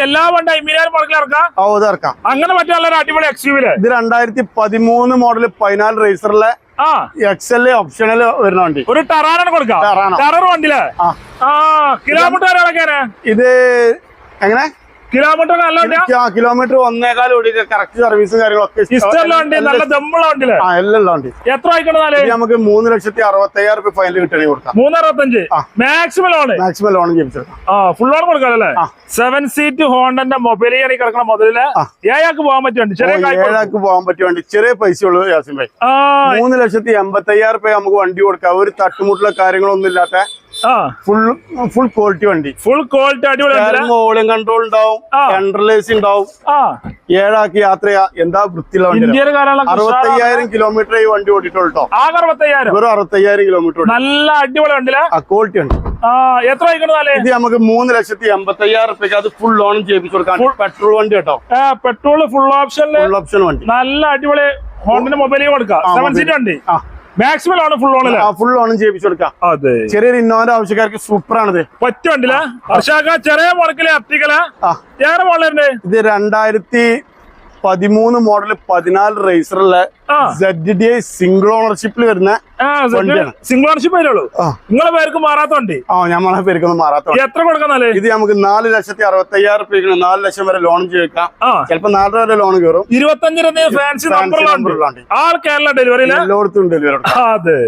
എല്ലാ വണ്ടി 50,000 മുടക്കിൽ ഇറക്കാം. ഇറക്കാം. അങ്ങനെ പറ്റാനുള്ള ഒരു അടിപൊളി എക്സ്യൂവില്. ഇത് 2013 മോഡൽ 14 റേസറിലെ എക്സൽ ഓപ്ഷണൽ വരുന്ന വണ്ടി. ഒരു ടറാനാണ് കൊടുക്കാം. ടറർ വണ്ടിയിലെ കിലോമീറ്റർ ഇത് എങ്ങനെ കിലോമീറ്റർ നല്ല കിലോമീറ്റർ 1.25 ഓടി കറക്റ്റ് സർവീസും കാര്യങ്ങളൊക്കെ നല്ല ദമ്മുള്ള വണ്ടിയില് എല്ലാം വണ്ടി. എത്ര ആയിക്കോട്ടെ നമുക്ക് 3,65,000 ഫൈനൽ കിട്ടണേ കൊടുക്കാം. 365 മാക്സിമം ലോൺ ജീവിച്ചെടുക്കാം. ഫുൾ ലോൺ കൊടുക്കാല്ലേ. 7 സീറ്റ് ഹോണ്ടന്റെ മൊബൈൽ കിടക്കണ മുതലില് 7 പോകാൻ പറ്റിയ വണ്ടി. 7 പോകാൻ പറ്റിയ വണ്ടി. ചെറിയ പൈസ ഉള്ളൂ യാസിൻ ഭായി. 3,85,000 നമുക്ക് വണ്ടി കൊടുക്കാം. ഒരു തട്ടുമുട്ടുള്ള കാര്യങ്ങളൊന്നും ഇല്ലാത്ത ഫുൾ ക്വാളിറ്റി വണ്ടി. ഫുൾ ക്വാളിറ്റി അടിപൊളി. ഓളിംഗ് കൺട്രോൾ ഉണ്ടാവും, സെൻട്രലൈസ് ഉണ്ടാവും. 7 ആക്കി യാത്ര ചെയ്യാം. എന്താ വൃത്തിയുള്ള വണ്ടി. 65,000 കിലോമീറ്റർ ഈ വണ്ടി ഓടിയിട്ടുള്ളൂ. വെറും 65,000 കിലോമീറ്റർ. നല്ല അടിപൊളി വണ്ടിയിലെ ക്വാളിറ്റി ഉണ്ട്. എത്ര ഇത് നമുക്ക് 3,85,000 അത് ഫുൾ ലോൺ ചെയ്യിപ്പിച്ചു കൊടുക്കാം. പെട്രോൾ വണ്ടി കേട്ടോ. പെട്രോൾ ഫുൾ ഓപ്ഷൻ വണ്ടി. നല്ല അടിപൊളി ഹോണ്ടന്റെ മൊബൈൽ കൊടുക്കാം. 7 സീറ്റ് വണ്ടി. മാക്സിമം ആണ് ഫുൾ ഓണും ചെയ്യിപ്പിച്ചു കൊടുക്കാം. അതെ, ചെറിയൊരു ഇന്നോവന്റെ ആവശ്യക്കാർക്ക് സൂപ്പർ ആണിത്. പറ്റുവണ്ടില്ല ചെറിയ മുടക്കില് എത്തിക്കല. ഇത് 2013 മോഡൽ 14 റേസറിലെ ZDI സിംഗിൾ ഓണർഷിപ്പിൽ വരുന്ന സിംഗിൾ ഓണർഷിപ്പ് വരുള്ളൂ. നിങ്ങളെ പേർക്ക് മാറാത്ത വണ്ടി. ഞമ്മളെ പേർക്കൊന്നും മാറാത്ത. എത്ര കൊടുക്കാന്നാലേ? ഇത് നമുക്ക് 4,65,000 4 ലക്ഷം വരെ ലോൺ ചെയ്യിക്കാം. ചിലപ്പോ 4 വരെ ലോൺ കയറും. 25 ഫാൻസി നമ്പറുള്ള ആൾ കേരള ഡെലിവറി എല്ലായിടത്തും ഡെലിവറി. അതെ.